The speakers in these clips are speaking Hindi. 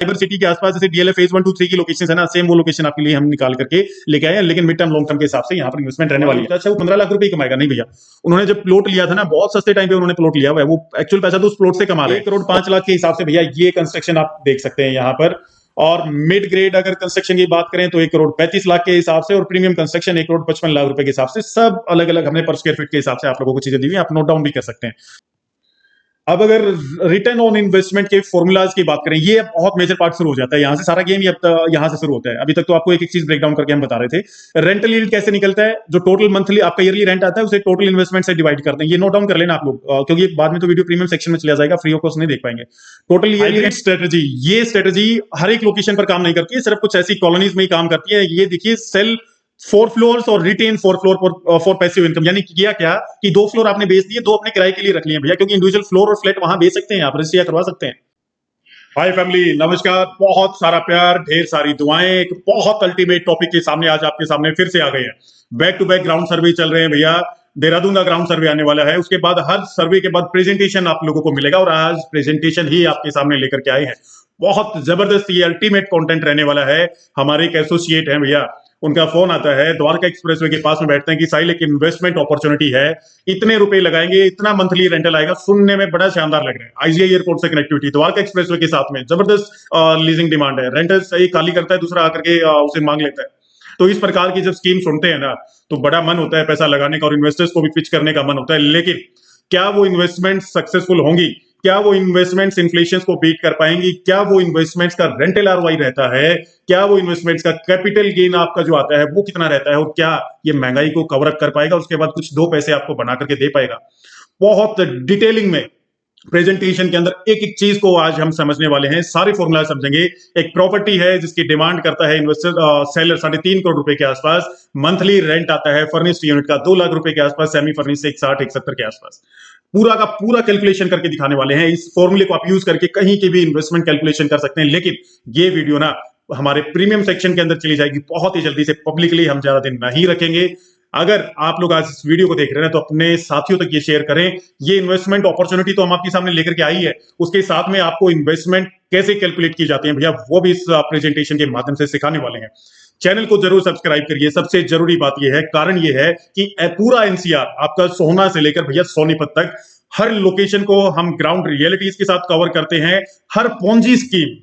साइबर सिटी के आसपास जैसे डीएलएफ फेज 1 2 3 की लोकेशन है ना, सेम वो लोकेशन आपके लिए हम निकाल करके लेके आए हैं, लेकिन मिड टर्म लॉन्ग टर्म के हिसाब से यहाँ पर इन्वेस्टमेंट रहने वाली है। अच्छा, वो 15 लाख रुपए कमाएगा नहीं भैया, उन्होंने जब प्लॉट लिया था ना, बहुत सस्ते टाइम पे उन्होंने प्लॉट लिया हुआ है, वो एक्चुअल पैसा तो उस प्लॉट से कमा रहे हैं। 1 करोड़ 5 लाख के हिसाब से भैया ये कंस्ट्रक्शन आप देख सकते हैं यहाँ पर। और मिड ग्रेड अगर कंस्ट्रक्शन की बात करें तो 1 करोड़ 35 लाख के हिसाब से, और प्रीमियम कंस्ट्रक्शन 1 करोड़ 55 लाख रुपए के हिसाब से, सब अलग अलग हमने पर स्क्वायर फीट के हिसाब से आप लोगों को चीजें दी हुई, आप नोट डाउन भी कर सकते हैं। अब अगर रिटर्न ऑन इन्वेस्टमेंट के फॉर्मूलाज की बात करें, ये बहुत मेजर पार्ट शुरू हो जाता है, यहां से सारा गेम यहां से शुरू होता है। अभी तक तो आपको एक एक चीज ब्रेक डाउन करके हम बता रहे थे। रेंटल यील्ड कैसे निकलता है, जो टोटल मंथली आपका ईयरली रेंट आता है उसे टोटल इन्वेस्टमेंट से डिवाइड करते हैं। ये नोट डाउन कर लेना आप लोग, क्योंकि बाद में तो वीडियो प्रीमियम सेक्शन में चला जाएगा, फ्री ऑफ कॉस्ट नहीं देख पाएंगे। टोटल ईयरली रेंट स्ट्रेटजी, ये स्ट्रेटजी हर एक लोकेशन पर काम नहीं करती है, सिर्फ कुछ ऐसी कॉलोनीज में ही काम करती है। ये देखिए, सेल 4 फ्लोर्स और retain 4 floor for passive income, यानी किया क्या कि 2 फ्लोर आपने बेच दिए, 2 अपने किराए के लिए रख लिए भैया, क्योंकि इंडिविजुअल फ्लोर और फ्लैट वहां बेच सकते हैं, आप रजिस्ट्री करवा सकते हैं। हाय फैमिली, नमस्कार, बहुत सारा प्यार, ढेर सारी दुआएं। एक बहुत अल्टीमेट टॉपिक के सामने आज आपके सामने फिर से आ गए हैं। बैक टू बैक ग्राउंड सर्वे चल रहे हैं भैया, देहरादून का ग्राउंड सर्वे आने वाला है, उसके बाद हर सर्वे के बाद प्रेजेंटेशन आप लोगों को मिलेगा, और आज प्रेजेंटेशन ही आपके सामने लेकर के आए हैं। बहुत जबरदस्त ये अल्टीमेट कंटेंट रहने वाला है। हमारे एक एसोसिएट हैं भैया, उनका फोन आता है, द्वारका एक्सप्रेसवे के पास में बैठते हैं कि साहिल एक इन्वेस्टमेंट अपॉर्चुनिटी है, इतने रुपए लगाएंगे, इतना मंथली रेंटल आएगा, सुनने में बड़ा शानदार लग रहा है। आईजीआई एयरपोर्ट से कनेक्टिविटी, द्वारका एक्सप्रेसवे के साथ में जबरदस्त लीजिंग डिमांड है, रेंटल सही खाली करता है, दूसरा आकर के उसे मांग लेता है। तो इस प्रकार की जब स्कीम सुनते हैं ना, तो बड़ा मन होता है पैसा लगाने का, और इन्वेस्टर्स को भी पिच करने का मन होता है। लेकिन क्या वो इन्वेस्टमेंट सक्सेसफुल होंगी? क्या वो इन्वेस्टमेंट्स इन्फ्लेशन को बीट कर पाएंगी? क्या वो इन्वेस्टमेंट्स का रेंटल आरओआई रहता है? क्या वो इन्वेस्टमेंट्स का कैपिटल गेन आपका जो आता है वो कितना रहता है? और क्या ये महंगाई को कवर अप कर पाएगा, उसके बाद कुछ 2 पैसे आपको बना करके दे पाएगा? बहुत डिटेलिंग में प्रेजेंटेशन के अंदर एक एक चीज को आज हम समझने वाले हैं, सारे फॉर्मूला समझेंगे। एक प्रॉपर्टी है जिसकी डिमांड करता है इन्वेस्टर सेलर 3.5 करोड़ रुपए के आसपास, मंथली रेंट आता है फर्निश्ड यूनिट का 2 लाख रुपए के आसपास, सेमी फर्निश्ड 60-70 के आसपास। पूरा का पूरा कैलकुलेशन करके दिखाने वाले हैं। इस फॉर्मूले को आप यूज करके कहीं की भी इन्वेस्टमेंट कैलकुलेशन कर सकते हैं। लेकिन ये वीडियो ना हमारे प्रीमियम सेक्शन के अंदर चली जाएगी बहुत ही जल्दी से, पब्लिकली हम ज्यादा दिन नहीं रखेंगे। अगर आप लोग आज इस वीडियो को देख रहे हैं तो अपने साथियों तक ये शेयर करें। ये इन्वेस्टमेंट अपॉर्चुनिटी तो हम आपके सामने लेकर के आई है, उसके साथ में आपको इन्वेस्टमेंट कैसे कैलकुलेट की जाती है भैया, वो भी इस प्रेजेंटेशन के माध्यम से सिखाने वाले हैं। चैनल को जरूर सब्सक्राइब करिए। सबसे जरूरी बात यह है, कारण यह है कि पूरा एनसीआर आपका सोहना से लेकर भैया सोनीपत तक हर लोकेशन को हम ग्राउंड रियलिटीज के साथ कवर करते हैं। हर पोंजी स्कीम,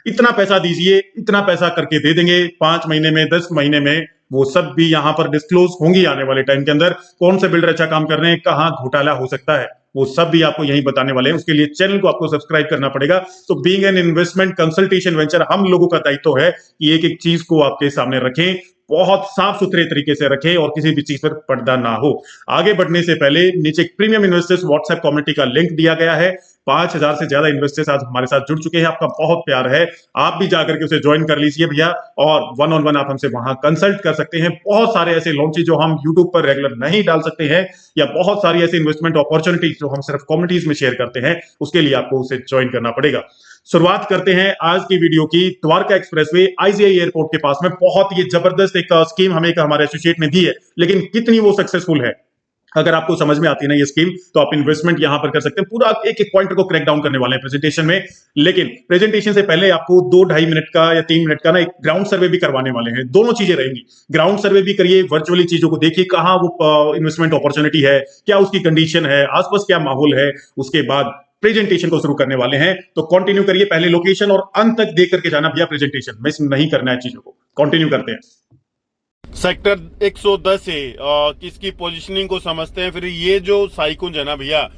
इतना पैसा दीजिए, इतना पैसा करके दे देंगे, 5 महीने में, 10 महीने में, वो सब भी यहां पर डिस्क्लोज होंगी आने वाले टाइम के अंदर। कौन से बिल्डर अच्छा काम कर रहे हैं, कहां घोटाला हो सकता है, वो सब भी आपको यही बताने वाले हैं। उसके लिए चैनल को आपको सब्सक्राइब करना पड़ेगा। तो being an investment consultation venture, हम लोगों का दायित्व है कि एक एक चीज को आपके सामने रखें, बहुत साफ सुथरे तरीके से रखें, और किसी भी चीज पर पर्दा ना हो। आगे बढ़ने से पहले नीचे प्रीमियम इन्वेस्टर्स व्हाट्सएप कम्युनिटी का लिंक दिया गया है। 5000 से ज्यादा इन्वेस्टर्स आज हमारे साथ जुड़ चुके हैं, आपका बहुत प्यार है। आप भी जाकर के उसे ज्वाइन कर लीजिए भैया, और 1-on-1 आप हमसे वहां कंसल्ट कर सकते हैं। बहुत सारे ऐसे लॉन्चेस जो हम यूट्यूब पर रेगुलर नहीं डाल सकते हैं, या बहुत सारी ऐसी इन्वेस्टमेंट अपॉर्चुनिटीज जो हम सिर्फ कम्युनिटीज में शेयर करते हैं, उसके लिए आपको उसे ज्वाइन करना पड़ेगा। शुरुआत करते हैं आज की वीडियो की। द्वारका एक्सप्रेसवे आईजीआई एयरपोर्ट के पास में बहुत ये जबरदस्त एक स्कीम हमें एक हमारे एसोसिएट ने दी है, लेकिन कितनी वो सक्सेसफुल है, अगर आपको समझ में आती है ना ये स्कीम, तो आप इन्वेस्टमेंट यहां पर कर सकते हैं। पूरा एक एक पॉइंट को क्रैक डाउन करने वाले हैं प्रेजेंटेशन में। लेकिन प्रेजेंटेशन से पहले आपको 2-2.5 मिनट का या 3 मिनट का ना एक ग्राउंड सर्वे भी करवाने वाले हैं। दोनों चीजें रहेंगी, ग्राउंड सर्वे भी करिए, वर्चुअली चीजों को देखिए, कहां वो इन्वेस्टमेंट अपॉर्चुनिटी है, क्या उसकी कंडीशन है, आसपास क्या माहौल है। उसके बाद प्रेजेंटेशन को शुरू करने वाले हैं, तो कंटिन्यू करिए। पहले लोकेशन और अंत तक देख करके जाना भैया, प्रेजेंटेशन मिस नहीं करना है चीजों को। कंटिन्यू करते हैं। सेक्टर 110 है, किसकी पोजीशनिंग को समझते हैं। फिर ये जो साईकुंज है ना भैया,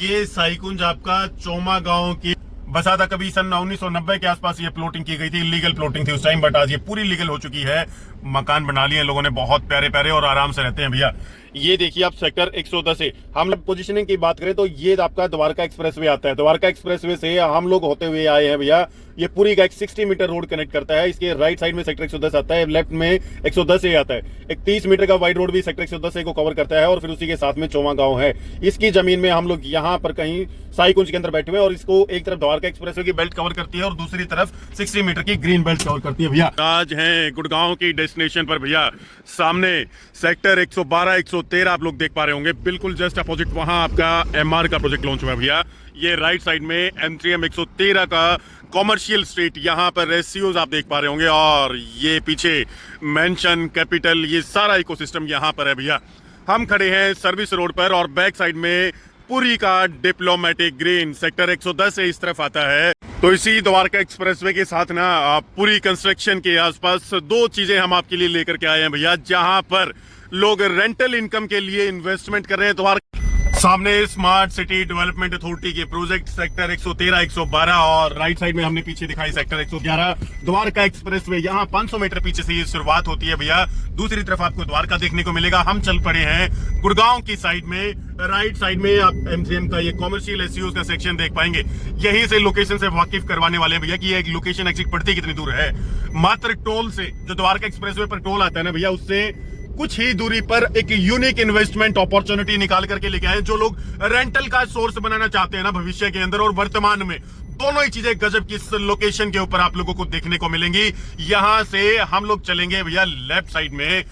ये साईकुंज आपका चोमा गांव की बसा था। कभी सन 1990 के आसपास ये प्लॉटिंग की गई थी, इलीगल प्लॉटिंग थी उस टाइम, बट आज ये पूरी लीगल हो चुकी है। मकान बना लिए लोगों ने, बहुत प्यारे प्यारे, और आराम से रहते हैं भैया। ये देखिए आप सेक्टर 110 है। हम लोग पोजीशनिंग की बात करें तो ये आपका द्वारका एक्सप्रेसवे आता है। द्वारका एक्सप्रेसवे से हम लोग होते हुए आए हैं भैया। ये पूरी का एक 60 मीटर रोड कनेक्ट करता है। इसके राइट साइड में सेक्टर 110 आता है, लेफ्ट में 110 ए आता है। एक 30 मीटर का वाइड रोड भी सेक्टर 110 ए को कवर करता है, और फिर उसी के साथ में चोमा गांव है। इसकी जमीन में हम लोग यहाँ पर कहीं साईकुंज के अंदर बैठे हुए हैं, और इसको एक तरफ द्वारका एक्सप्रेसवे की बेल्ट कवर करती है, और दूसरी तरफ 60 मीटर की ग्रीन बेल्ट कवर करती है भैया। आज है गुड़गांव की डेस्टिनेशन पर भैया। सामने सेक्टर 112, 113 आप लोग देख पा रहे होंगे, बिल्कुल जस्ट अपोजिट वहां आपका एमआर का प्रोजेक्ट लॉन्च हुआ है भैया। ये राइट साइड में M3M 113 का कॉमर्शियल स्ट्रीट, यहाँ पर रेसियोज आप देख पा रहे होंगे, और ये पीछे मेंशन कैपिटल, ये सारा इकोसिस्टम यहाँ पर है भैया। हम खड़े हैं सर्विस रोड पर और बैक साइड में पुरी का डिप्लोमेटिक ग्रीन सेक्टर 110 से इस तरफ आता है। तो इसी द्वारका एक्सप्रेसवे के साथ ना पूरी कंस्ट्रक्शन के आसपास दो चीजें हम आपके लिए लेकर के आए हैं भैया, जहां पर लोग रेंटल इनकम के लिए इन्वेस्टमेंट कर रहे हैं। द्वारका सामने स्मार्ट सिटी डेवलपमेंट अथॉरिटी के प्रोजेक्ट सेक्टर 113, 112 और राइट साइड में हमने पीछे दिखाई सेक्टर 111 द्वारका एक्सप्रेसवे। यहाँ 500 मीटर पीछे से ये शुरुआत होती है भैया। दूसरी तरफ आपको द्वारका देखने को मिलेगा। हम चल पड़े हैं गुड़गांव की साइड में। राइट साइड में आप M3M का ये कॉमर्शियल एसयूज का सेक्शन देख पाएंगे। यहीं से लोकेशन से वाकिफ करवाने वाले हैं भैया कि ये लोकेशन एक्चुअली पड़ती कितनी दूर है। मात्र टोल से, जो द्वारका एक्सप्रेसवे पर टोल आता है ना भैया, उससे कुछ ही दूरी पर एक यूनिक इन्वेस्टमेंट अपॉर्चुनिटी निकाल करके लेके आए। जो लोग रेंटल का सोर्स बनाना चाहते हैं ना भविष्य के अंदर और वर्तमान में, दोनों ही चीजें गजब की इस लोकेशन के ऊपर आप लोगों को देखने को मिलेंगी। यहां से हम लोग चलेंगे भैया लेफ्ट साइड में,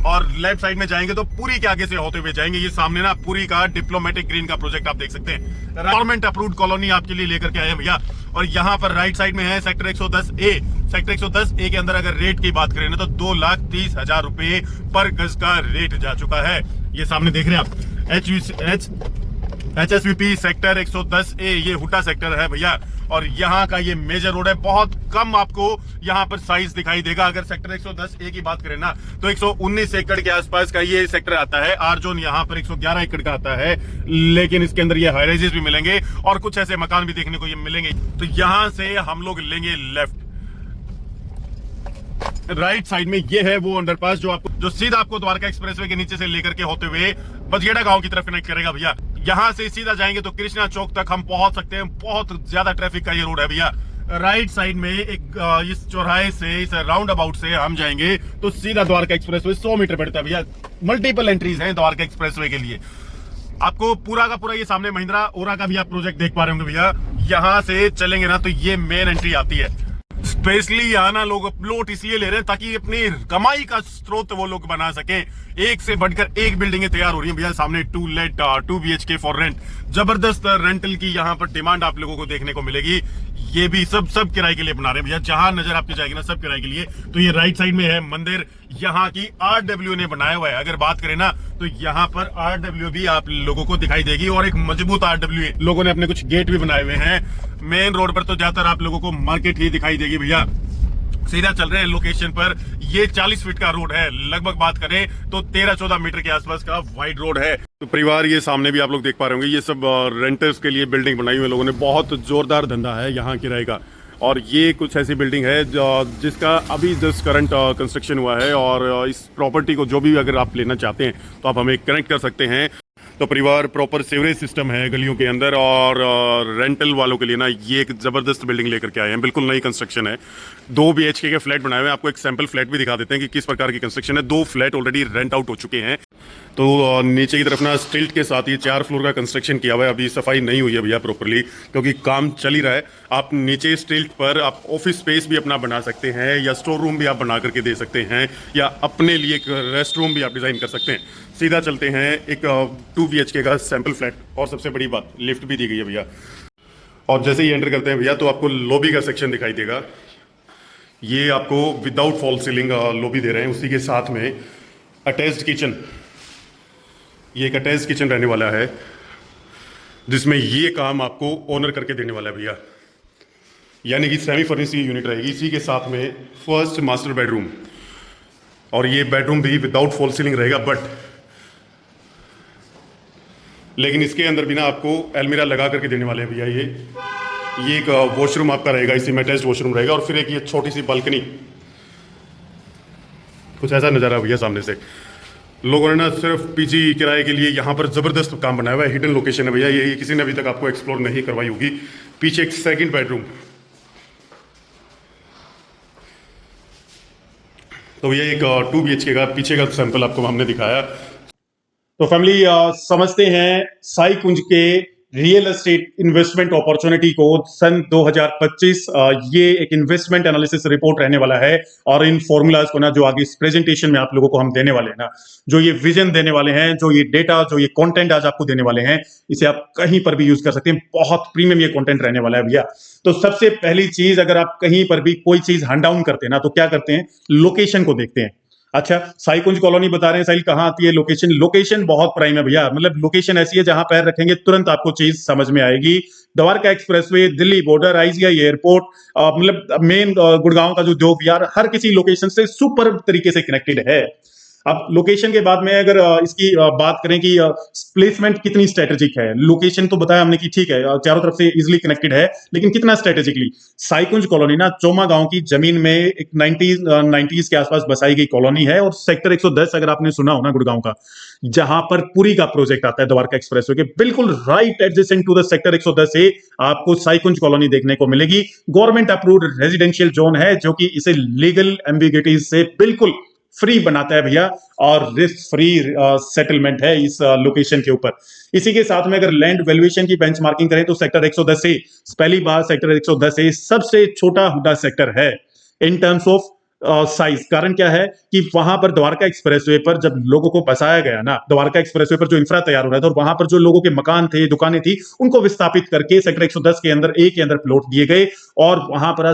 और लेफ्ट साइड में जाएंगे तो पुरी के आगे से होते हुए जाएंगे। ये सामने ना पुरी का डिप्लोमेटिक ग्रीन का प्रोजेक्ट आप देख सकते हैं। गवर्नमेंट अप्रूव्ड कॉलोनी आपके लिए लेकर के आए हैं भैया। और यहाँ पर राइट साइड में है सेक्टर 110A। सेक्टर 110A के अंदर अगर रेट की बात करें ना तो 2,30,000 रुपए पर गज का रेट जा चुका है। ये सामने देख रहे हैं आप HSVP सेक्टर 110A, ये हुटा सेक्टर है भैया। और यहाँ का ये मेजर रोड है, बहुत कम आपको यहाँ पर साइज दिखाई देगा। अगर सेक्टर 110A की बात करें ना तो 119 एकड़ के आसपास का ये सेक्टर आता है। आर जोन यहाँ पर 111 एकड़ का आता है, लेकिन इसके अंदर ये हाईराइजेस भी मिलेंगे और कुछ ऐसे मकान भी देखने को ये मिलेंगे। तो यहाँ से हम लोग लेंगे लेफ्ट। राइट साइड में ये है वो अंडरपास जो सीधा आपको द्वारका एक्सप्रेसवे के नीचे से लेकर के होते हुए बजगेड़ा गांव की तरफ कनेक्ट करेगा भैया। यहां से सीधा जाएंगे तो कृष्णा चौक तक हम पहुंच सकते हैं। बहुत ज्यादा ट्रैफिक का ये रोड है भैया। राइट साइड में एक इस चौराहे से, इस राउंड अबाउट से हम जाएंगे तो सीधा द्वारका एक्सप्रेसवे 100 मीटर पड़ता है भैया। मल्टीपल एंट्रीज हैं द्वारका एक्सप्रेसवे के लिए। आपको पूरा का पूरा ये सामने महिंद्रा ओरा का भी आप प्रोजेक्ट देख पा रहे होंगे भैया। यहां से चलेंगे ना तो ये मेन एंट्री आती है। स्पेशली यहाँ ना लोग प्लॉट इसलिए ले रहे हैं ताकि अपनी कमाई का स्रोत वो लोग बना सके। एक से बढ़कर एक बिल्डिंगें तैयार हो रही हैं भैया। सामने 2 BHK फॉर रेंट, जबरदस्त रेंटल की यहाँ पर डिमांड आप लोगों को देखने को मिलेगी। ये भी सब किराए के लिए बना रहे हैं भैया। जहां नजर आपकी जाएगी ना सब किराए के लिए। तो ये राइट साइड में है मंदिर, यहाँ की RW ने बनाया हुआ है। अगर बात करें ना तो यहाँ पर RW भी आप लोगों को दिखाई देगी, और एक मजबूत RW लोगों ने अपने कुछ गेट भी बनाए हुए हैं। मेन रोड पर तो ज्यादातर आप लोगों को मार्केट ही दिखाई देगी भैया। सीधा चल रहे हैं लोकेशन पर। ये 40 फीट का रोड है, लगभग बात करें तो 13-14 मीटर के आसपास का वाइड रोड है। तो परिवार ये सामने भी आप लोग देख पा रहे होंगे, ये सब रेंटर्स के लिए बिल्डिंग बनाई हुई लोगों ने। बहुत जोरदार धंधा है यहाँ किराए का। और ये कुछ ऐसी बिल्डिंग है जिसका अभी जस्ट करंट कंस्ट्रक्शन हुआ है, और इस प्रॉपर्टी को जो भी अगर आप लेना चाहते हैं तो आप हमें कनेक्ट कर सकते हैं। तो परिवार प्रॉपर सीवरेज सिस्टम है गलियों के अंदर, और रेंटल वालों के लिए ना ये एक जबरदस्त बिल्डिंग लेकर के आए हैं। बिल्कुल नई कंस्ट्रक्शन है। 2 BHK के फ्लैट बनाए हुए हैं। आपको एक सैंपल फ्लैट भी दिखा देते हैं कि किस प्रकार की कंस्ट्रक्शन है। 2 फ्लैट ऑलरेडी रेंट आउट हो चुके हैं। तो नीचे की तरफ ना स्टिल्ट के साथ ये 4 फ्लोर का कंस्ट्रक्शन किया हुआ है। अभी सफाई नहीं हुई है भैया प्रॉपरली, क्योंकि काम चल ही रहा है। आप नीचे स्टिल्ट पर आप ऑफिस स्पेस भी अपना बना सकते हैं, या स्टोर रूम भी आप बना करके दे सकते हैं, या अपने लिए एक रेस्ट रूम भी आप डिजाइन कर सकते हैं। सीधा चलते हैं एक 2 BHK का सैंपल फ्लैट, और सबसे बड़ी बात लिफ्ट भी दी गई है भैया। और जैसे ही एंटर करते हैं भैया तो आपको लॉबी का सेक्शन दिखाई देगा। ये आपको विदाउट फॉल सीलिंग लॉबी दे रहे हैं। उसी के साथ में अटैच्ड किचन, ये एक अटैच्ड किचन रहने वाला है, जिसमें ये काम आपको ओनर करके देने वाला है भैया। यानी कि सेमी फर्निश्ड यूनिट रहेगी। इसी के साथ में फर्स्ट मास्टर बेडरूम, और ये बेडरूम भी विदाउट फॉल सीलिंग रहेगा। बट लेकिन इसके अंदर भी ना आपको अलमीरा लगा करके देने वाले हैं भैया। ये एक वॉशरूम आपका रहेगा, इसी में अटैच्ड वॉशरूम रहेगा। और फिर एक ये छोटी सी बालकनी, कुछ ऐसा नज़ारा भैया सामने से। लोगों ने ना सिर्फ PG किराए के लिए यहाँ पर जबरदस्त काम बनाया हुआ है। हिडन लोकेशन है भैया, ये किसी ने अभी तक आपको एक्सप्लोर नहीं करवाई होगी। पीछे एक सेकंड बेडरूम। तो ये एक 2 BHK का पीछे का सैंपल आपको हमने दिखाया। तो फैमिली समझते हैं साई कुंज के रियल एस्टेट इन्वेस्टमेंट अपॉर्चुनिटी को सन 2025 ये एक इन्वेस्टमेंट एनालिसिस रिपोर्ट रहने वाला है। और इन फॉर्मूलाज को ना जो आगे इस प्रेजेंटेशन में आप लोगों को हम देने वाले हैं ना, जो ये विजन देने वाले हैं, जो ये डेटा, जो ये कंटेंट आज आपको देने वाले हैं, इसे आप कहीं पर भी यूज कर सकते हैं। बहुत प्रीमियम ये कंटेंट रहने वाला है भैया। तो सबसे पहली चीज, अगर आप कहीं पर भी कोई चीज हंड डाउन करते हैं ना, तो क्या करते हैं, लोकेशन को देखते हैं। अच्छा, साईकुंज कॉलोनी बता रहे हैं, साहिल कहां आती है लोकेशन? लोकेशन बहुत प्राइम है भैया। मतलब लोकेशन ऐसी है जहां पैर रखेंगे तुरंत आपको चीज समझ में आएगी। Dwarka expressway, Delhi border, IGI airport, मतलब मेन गुड़गांव का जो उद्योग विहार, हर किसी लोकेशन से सुपर तरीके से कनेक्टेड है। अब लोकेशन के बाद में अगर इसकी बात करें कि प्लेसमेंट कितनी स्ट्रेटेजिक है, लोकेशन तो बताया हमने कि ठीक है, चारों तरफ से इजिली कनेक्टेड है, लेकिन कितना स्ट्रेटेजिकली। साईकुंज कॉलोनी ना चोमा गांव की जमीन में एक 90s के आसपास बसाई गई कॉलोनी है। और सेक्टर 110 अगर आपने सुना हो ना गुड़गांव का, जहां पर पुरी का प्रोजेक्ट आता है द्वारका एक्सप्रेसवे के बिल्कुल right adjacent to the sector 110 से आपको साईकुंज कॉलोनी देखने को मिलेगी। गवर्नमेंट अप्रूव्ड रेजिडेंशियल जोन है, जो कि इसे लीगल एम्बिग्यूटीज से बिल्कुल फ्री बनाता है भैया। और रिस्क फ्री सेटलमेंट है इस लोकेशन के ऊपर। इसी के साथ में अगर लैंड वैल्यूएशन की बेंचमार्किंग करें तो सेक्टर 110 से पहली बार सेक्टर 110 से सबसे छोटा हुडा सेक्टर है इन टर्म्स ऑफ साइज। कारण क्या है कि वहां पर द्वारका एक्सप्रेसवे पर जब लोगों को बसाया गया ना, द्वारका एक्सप्रेसवे पर जो इंफ्रा तैयार हो रहा था और वहां पर जो लोगों के मकान थे, दुकानें थी, उनको विस्थापित करके सेक्टर 110 के अंदर ए के अंदर प्लॉट दिए गए। और वहां पर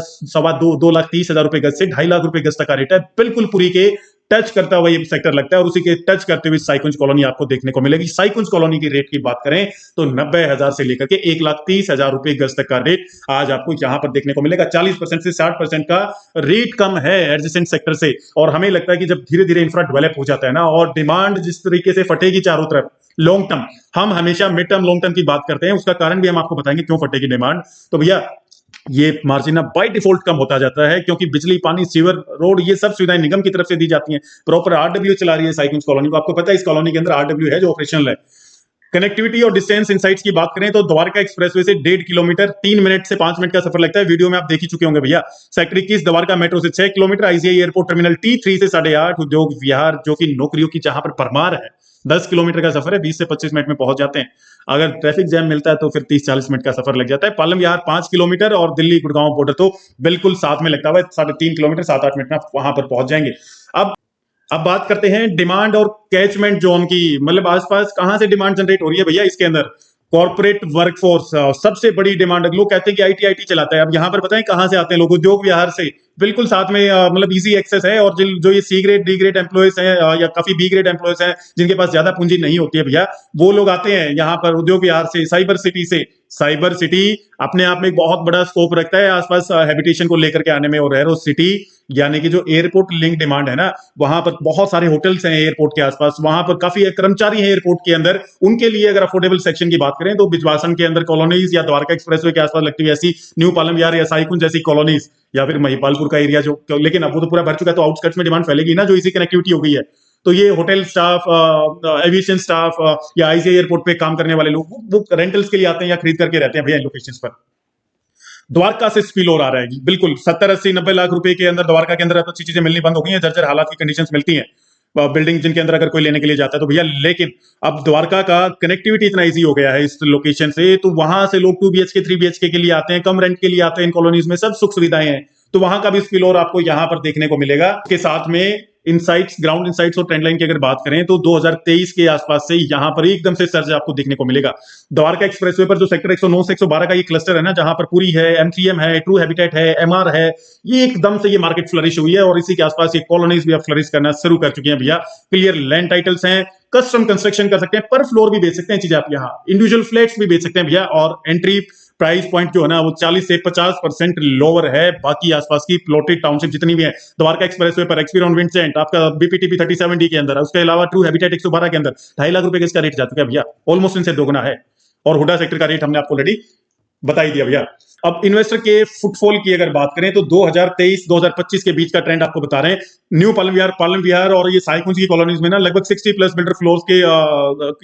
2,30,000 रुपए गज से 2.5 लाख रुपए गज तक का रेट है। बिल्कुल पूरी के टच करता हुआ ये सेक्टर लगता है। और उसी के टच करते हुए साईकुंज कॉलोनी आपको देखने को मिलेगी। साईकुंज कॉलोनी की रेट की बात करें तो 90,000 से लेकर के 1,30,000 रुपए गज तक का रेट आज आपको यहां पर देखने को मिलेगा। 40% से 60% का रेट कम है एडजेसेंट सेक्टर से। और हमें लगता है कि जब धीरे धीरे इंफ्रा डेवलप हो जाता है ना, और डिमांड जिस तरीके से फटेगी चारों तरफ लॉन्ग टर्म, हम हमेशा मिड टर्म लॉन्ग टर्म की बात करते हैं, उसका कारण भी हम आपको बताएंगे क्यों फटेगी डिमांड। तो भैया ये मार्जिन अब बाय डिफॉल्ट कम होता जाता है, क्योंकि बिजली, पानी, सीवर, रोड, ये सब सुविधाएं निगम की तरफ से दी जाती हैं। प्रॉपर आरडब्ल्यू चला रही है साईकुंज कॉलोनी को। आपको पता है इस कॉलोनी के अंदर आरडब्ल्यू है जो ऑपरेशनल है। कनेक्टिविटी और डिस्टेंस इनसाइट्स की बात करें तो द्वारका एक्सप्रेसवे से 1.5 किलोमीटर 3 मिनट से 5 मिनट का सफर लगता है। वीडियो में आप देख ही चुके होंगे भैया। सेक्टर 21 द्वारका मेट्रो से 6 kilometre, IGI airport terminal T3 से 8.5, उद्योग विहार जो कि नौकरियों की जहां पर भरमार है, 10 किलोमीटर का सफर है, 20 से 25 मिनट में पहुंच जाते हैं। अगर ट्रैफिक जैम मिलता है तो फिर 30-40 मिनट का सफर लग जाता है। पालम विहार 5 किलोमीटर और दिल्ली गुड़गांव बॉर्डर तो बिल्कुल साथ में लगता है, 3.5 किलोमीटर 7-8 मिनट में आप वहां पर पहुंच जाएंगे। अब बात करते हैं डिमांड और कैचमेंट जोन की। मतलब आसपास कहां से डिमांड जनरेट हो रही है भैया इसके अंदर? कॉर्पोरेट वर्कफोर्स सबसे बड़ी डिमांड। लोग कहते हैं कि आईटी चलाता है। अब यहां पर पता है कहां से आते हैं लोग? उद्योग विहार से। बिल्कुल साथ में मतलब इजी एक्सेस है। और जो ये C grade D grade employees हैं या काफी बी ग्रेड एम्प्लॉयज हैं जिनके पास ज्यादा पूंजी नहीं होती है भैया, वो लोग आते हैं यहाँ पर उद्योग विहार से, साइबर सिटी से। साइबर सिटी अपने आप में एक बहुत बड़ा स्कोप रखता है आसपास हैबिटेशन को लेकर के आने में। और एरो सिटी यानी कि जो एयरपोर्ट लिंक डिमांड है ना, वहां पर बहुत सारे होटल्स हैं एयरपोर्ट के आसपास, वहां पर काफी कर्मचारी हैं एयरपोर्ट के अंदर। उनके लिए अगर अफोर्डेबल सेक्शन की बात करें तो बिजवासन के अंदर कॉलोनीज या द्वारका एक्सप्रेसवे के आसपास लगती हुई ऐसी न्यू पालम विहार या साईकुंज जैसी कॉलोनीज, या फिर महिपालपुर का एरिया जो, लेकिन अब वो तो पूरा भर चुका है, तो आउटस्कर्ट्स में डिमांड फैलेगी ना जो इसी कनेक्टिविटी हो गई है। तो ये होटल स्टाफ, एविएशन स्टाफ या आईजीआई एयरपोर्ट पे काम करने वाले लोग वो रेंटल्स के लिए आते हैं या खरीद करके रहते हैं भैया इन लोकेशंस पर। द्वारका से स्पिल ओवर आ रहा है बिल्कुल। 70-80-90 लाख रुपए के अंदर द्वारका के अंदर अब अच्छी चीजें मिलनी बंद हो गई हैं। जर्जर हालात की कंडीशंस मिलती हैं बिल्डिंग जिनके अंदर अगर कोई लेने के लिए जाता है तो भैया। लेकिन अब द्वारका का कनेक्टिविटी इतना इजी हो गया है इस लोकेशन से, तो वहां से लोग 2 BHK 3 BHK के लिए आते हैं, कम रेंट के लिए आते हैं। इन कॉलोनीज में सब सुख सुविधाएं हैं, तो वहां का भी स्पिल ओवर आपको यहां पर देखने को मिलेगा। के साथ में इनसाइट्स, ग्राउंड इनसाइट्स और ट्रेंड लाइन की अगर बात करें तो 2023 के आसपास से यहां पर एकदम से सर्ज आपको देखने को मिलेगा। द्वारका एक्सप्रेसवे पर जो सेक्टर 109 से 112 का ये क्लस्टर है ना, जहां पर पूरी है, M3M है, ट्रू हैबिटेट है, MR है, ये एकदम से ये मार्केट फ्लरिश हुई है। और इसी के आसपास ये कॉलोनीज भी अब फ्लरिश करना शुरू कर चुकी हैं भैया। क्लियर लैंड टाइटल्स हैं, कस्टम कंस्ट्रक्शन कर सकते हैं, पर फ्लोर भी बेच सकते हैं चीजें आप यहाँ, इंडिविजुअल फ्लैट्स भी बेच सकते हैं भैया। और एंट्री प्राइस पॉइंट जो है ना वो 40 से 50% लोअर है बाकी आसपास की प्लॉटेड टाउनशिप जितनी भी है। द्वारका एक्सप्रेसवे पर एक्सपीरियंस विंसेंट आपका बीपीटीपी 37D के अंदर, उसके अलावा ट्रू हैबिटेट 112 के अंदर 2.5 लाख रुपए का इसका रेट जा चुका है भैया, ऑलमोस्ट इनसे दोगुना है। और हुडा सेक्टर का रेट हमने आपको ऑलरेडी बता ही दिया भैया। अब इन्वेस्टर के फुटफॉल की अगर बात करें तो 2023-2025 के बीच का ट्रेंड आपको बता रहे हैं। न्यू पालम विहार और ये साईकुंज की कॉलोनीज में ना लगभग 60+ बिल्डर फ्लोर्स के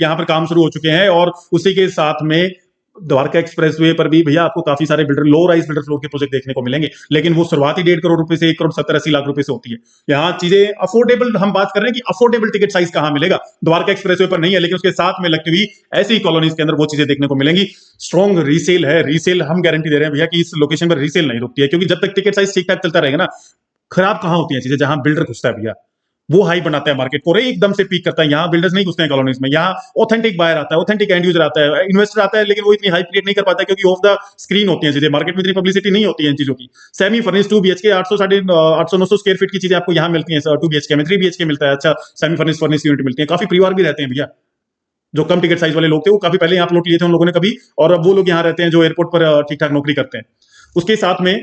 यहाँ पर काम शुरू हो चुके हैं। और उसी के साथ में द्वारका एक्सप्रेसवे पर भी भैया आपको काफी सारे builder low rise builder floor के प्रोजेक्ट देखने को मिलेंगे, लेकिन वो शुरुआती 1.5 करोड़ रुपए से 1 करोड़ 70-80 लाख रुपए से होती है। यहाँ चीजें अफोर्डेबल, हम बात कर रहे हैं कि अफोर्डेबल टिकट साइज कहां मिलेगा, द्वारका एक्सप्रेसवे पर नहीं है, लेकिन उसके साथ में लगती हुई ऐसी कॉलोनीज के अंदर वो चीजें देखने को मिलेंगी। स्ट्रॉन्ग रीसेल है, रीसेल हम गारंटी दे रहे हैं भैया कि इस लोकेशन पर रीसेल नहीं रुकती है, क्योंकि जब तक टिकट साइज ठीक ठाक चलता रहेगा ना, खराब कहां होती है चीजें, जहां बिल्डर घुसता है भैया वो हाई बनाता है मार्केट को, एकदम से पीक करता है। यहाँ बिल्डर्स नहीं घुसते हैं कॉलोनीज में, यहाँ ऑथेंटिक बायर आता है, ऑथेंटिक एंड यूजर आता है, इन्वेस्टर आता है, लेकिन वो इतनी हाई क्रिएट नहीं कर पाता, क्योंकि ऑफ द स्क्रीन होती है चीजें, मार्केट में इतनी पब्लिसिटी नहीं होती है इन चीजों की। Semi furnish 2 BHK 800-900 square feet की चीजें आपको यहाँ मिलती है 2 BHK में, 3 BHK मिलता है, अच्छा सेमी फर्निश यूनिट मिलती है, काफी परिवार भी रहते हैं भैया। जो कम टिकट साइज वाले लोग थे वो काफी पहले यहाँ प्लॉट लिए थे उन लोगों ने कभी, और अब वो लोग यहाँ रहते हैं जो एयरपोर्ट पर ठीक ठाक नौकरी करते हैं। उसके साथ में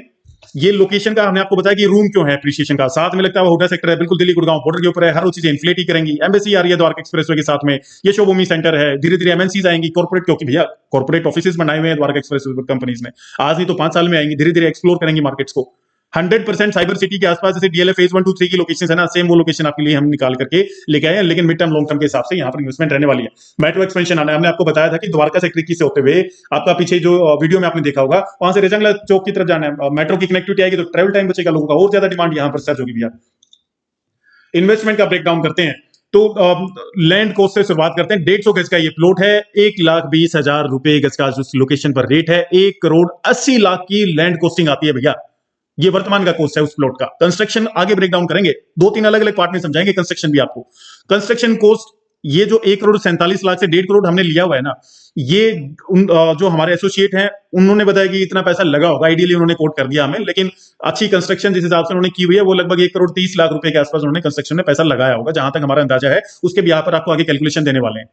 ये लोकेशन का हमने आपको बताया कि रूम क्यों है अप्रिशिएशन का, साथ में लगता है होटल सेक्टर है, बिल्कुल दिल्ली गुड़गांव बॉर्डर के ऊपर है, हर वो चीजें इन्फ्लेट ही करेंगी। एम्बेसी आ रही है द्वारका एक्सप्रेसवे के साथ में, ये शोभूमि सेंटर है, धीरे धीरे एमएनसीज आएंगी, कॉर्पोरेट, क्योंकि भैया कॉर्पोरेट ऑफिसेज बनाए हुए हैं द्वारका एक्सप्रेसवे कंपनीज ने, आज नहीं तो 5 साल में आएंगी, धीरे धीरे एक्सप्लोर करेंगी मार्केट्स को। 100% साइबर सिटी के आसपास जैसे डीएलएफ फेज 1, 2, 3 की लोकेशन है ना, सेम वो लोकेशन आपके लिए हम निकाल करके लेके आए हैं, लेकिन मिड टर्म लॉन्ग टर्म के हिसाब से यहाँ पर इन्वेस्टमेंट रहने वाली है। मेट्रो एक्सपेंशन आना है, हमने आपको बताया था कि द्वारका सेक्टर 21 से होते हुए आपका पीछे जो वीडियो में आपने देखा होगा, वहां से रेजंगला चौक की तरफ जाना है, मेट्रो की कनेक्टिविटी आएगी तो ट्रेवल टाइम बचेगा लोगों का, और ज्यादा डिमांड यहाँ पर सर्च होगी भैया। इन्वेस्टमेंट का ब्रेकडाउन करते हैं तो लैंड कोस्ट से शुरुआत करते हैं। 150 गज का ये प्लॉट है, 1,20,000 रुपए गज का जो लोकेशन पर रेट है, 1 करोड़ 80 लाख की लैंड कोस्टिंग आती है भैया, ये वर्तमान का कोस्ट है उस प्लॉट का। कंस्ट्रक्शन आगे ब्रेक डाउन करेंगे, 2-3 अलग अलग पार्ट में समझाएंगे कंस्ट्रक्शन भी आपको। कंस्ट्रक्शन कोस्ट ये जो 1 करोड़ 47 लाख से 1.5 करोड़ हमने लिया हुआ है ना, ये जो हमारे एसोसिएट हैं उन्होंने बताया कि इतना पैसा लगा होगा, आइडियली उन्होंने कोट कर दिया हमें, लेकिन अच्छी कंस्ट्रक्शन जिस हिसाब से उन्होंने की हुई है वो लगभग 1 करोड़ 30 लाख रुपए के आसपास उन्होंने कंस्ट्रक्शन में पैसा लगाया होगा, जहां तक हमारा अंदाजा है। उसके भी यहाँ पर आपको आगे कैलकुलेशन देने वाले हैं।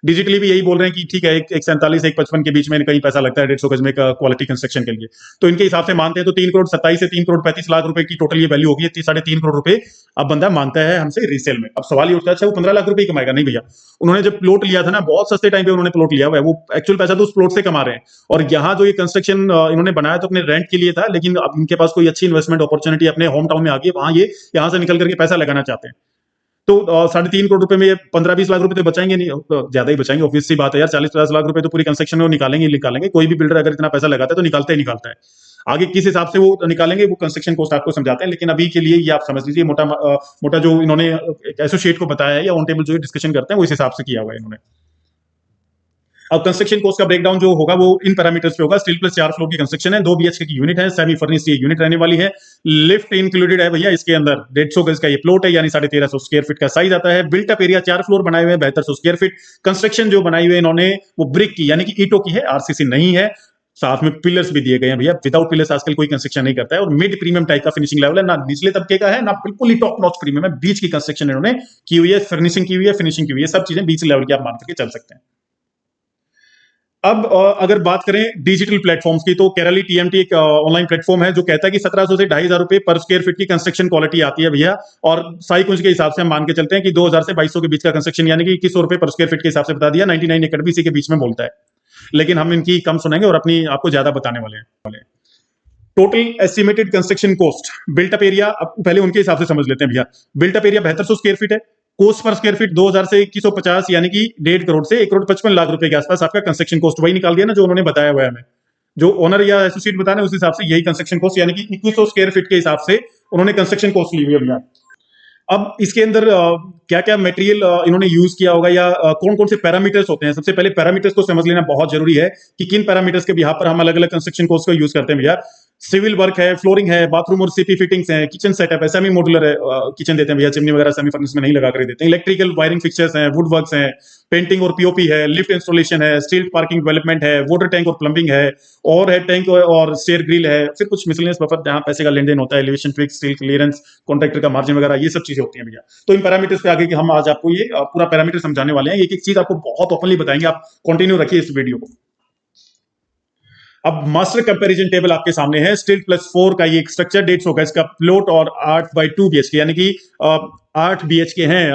डिजिटली भी यही बोल रहे हैं कि ठीक है, 147-155 के बीच में कहीं पैसा लगता है 150 गज में क्वालिटी कंस्ट्रक्शन के लिए, तो इनके हिसाब से मानते हैं तो 3 करोड़ 27 से 3 करोड़ 35 लाख रुपए की टोटल ये वैल्यू होगी, 3.5 करोड़ रुपए अब बंदा मांगता है हमसे रीसेल में। अब सवाल ये उठता है अच्छा वो 15 लाख रुपए कमाएगा? नहीं भैया, उन्होंने जब प्लॉट लिया था ना, बहुत सस्ते टाइम पे उन्होंने प्लॉट लिया हुआ है, वो एक्चुअल पैसा तो उस प्लॉट से कमा रहे हैं, और यहाँ जो ये कंस्ट्रक्शन इन्होंने बनाया तो अपने रेंट के लिए था, लेकिन अब इनके पास कोई अच्छी इन्वेस्टमेंट अपॉर्चुनिटी अपने होम टाउन में आ गई, वहां ये यहाँ से निकल करके पैसा लगाना चाहते हैं, तो 3.5 करोड़ रुपए में 15-20 लाख रुपए तो बचाएंगे नहीं, ज्यादा ही बचाएंगे, ऑब्वियस सी बात है यार, 40-50 लाख रुपए तो पूरी कंस्ट्रक्शन में निकालेंगे। कोई भी बिल्डर अगर इतना पैसा लगाता है तो निकालता ही निकालता है। आगे किस हिसाब से वो निकालेंगे वो कंस्ट्रक्शन कॉस्ट आपको समझाते हैं, लेकिन अभी के लिए ये आप समझ लीजिए मोटा जो इन्होंने एसोसिएट को बताया है या ऑन टेबल जो डिस्कशन करते हैं वो इस हिसाब से किया हुआ है इन्होंने। अब कंस्ट्रक्शन कॉस्ट का ब्रेकडाउन जो होगा वो इन पैरामीटर्स पे होगा। स्टील प्लस 4 फ्लोर की कंस्ट्रक्शन है, 2 BHK की यूनिट है, सेमी फर्निश ये यूनिट रहने वाली है, लिफ्ट इंक्लूडेड है भैया इसके अंदर। 150 गज का ये प्लॉट है, यानी 1350 स्क्वायर फीट का साइज आता है। बिल्ट अप एरिया 4 फ्लोर बनाए हुए हैं, 7200 स्क्वायर फीट। कंस्ट्रक्शन जो बनाई हुई है इन्होंने वो ब्रिक की यानी कि ईंटों की है, आरसीसी नहीं है। साथ में पिलर्स भी दिए गए हैं भैया, विदाउट पिलर्स आजकल कोई कंस्ट्रक्शन नहीं करता है, और मिड प्रीमियम टाइप का फिनिशिंग लेवल है, ना निचले तबके का है ना बिल्कुल ही टॉप नॉच प्रीमियम है, बीच की कंस्ट्रक्शन इन्होंने की हुई है, फिनिशिंग की हुई है, फिनिशिंग की हुई है, सब चीजें बीच लेवल की आप मान करके चल सकते हैं। अब अगर बात करें डिजिटल प्लेटफॉर्म्स की, तो केरली टीएमटी एक ऑनलाइन प्लेटफॉर्म है जो कहता है कि 1700 से 2500 रुपए पर स्क्वायर फीट की कंस्ट्रक्शन क्वालिटी आती है भैया, और साई कुंज के हिसाब से हम मान के चलते हैं कि 2000 से 2200 के बीच का कंस्ट्रक्शन, यानी कि 2100 रुपए पर स्क्वायर फीट के हिसाब से बता दिया। 99 एकड़ भी इसी के बीच में बोलता है, लेकिन हम इनकी कम सुनेंगे और अपनी आपको ज्यादा बताने वाले हैं। Total estimated construction cost, built up area, अब पहले उनके हिसाब से समझ लेते हैं भैया। Built up area 7200 square feet है, कोस्ट पर स्क्वायर फीट 2000 से 2150, यानी कि 1.5 करोड़ से 1 करोड़ 55 लाख रुपए के आसपास आपका कंस्ट्रक्शन कॉस्ट वही निकाल दिया ना जो उन्होंने बताया हुआ है हमें, जो ओनर या एसोसिएट बता रहे हैं उस हिसाब से यही कंस्ट्रक्शन कॉस्ट, यानी कि 2100 स्क्वायर फीट के हिसाब से उन्होंने कंस्ट्रक्शन कॉस्ट ली हुई है भैया। अब इसके अंदर क्या क्या मटेरियल इन्होंने यूज किया होगा या कौन कौन से पैरामीटर्स होते हैं, सबसे पहले पैरामीटर्स को समझ लेना बहुत जरूरी है कि किन पैरामीटर्स के बिहाफ पर हम अलग अलग कंस्ट्रक्शन कॉस्ट को यूज करते हैं भैया। सिविल वर्क है, फ्लोरिंग है, बाथरूम और सीपी फिटिंग्स है, किचन सेटअप है, सेमी मॉड्यूलर है, किचन देते हैं भैया, चिमनी वगैरह सेमी फर्निश में नहीं लगा कर देते हैं, इलेक्ट्रिकल वायरिंग फिक्चर्स हैं, वुड वर्क्स हैं, पेंटिंग और पीओपी है, लिफ्ट इंस्टॉलेशन है, स्टील पार्किंग डेवलपमेंट है, वाटर टैंक और प्लम्बिंग है, और है टैंक और स्टेयर ग्रिल है, फिर कुछ मिसलेनियस बफर जहां पैसे का लेन देन होता है, elevation tweak, steel clearance, contractor का मार्जिन वगैरह, ये सब चीजें होती हैं भैया। तो इन पैरामीटर्स पे आगे कि हम आज आपको ये पूरा पैरामीटर समझाने वाले हैं, एक एक चीज आपको बहुत ओपनली बताएंगे, आप कंटिन्यू रखिए इस वीडियो को। अब मास्टर कंपैरिजन टेबल आपके सामने है। स्टील प्लस 4 का ये स्ट्रक्चर 150 गज का प्लॉट और 8/2 BHK, यानी कि 8 BHK हैं,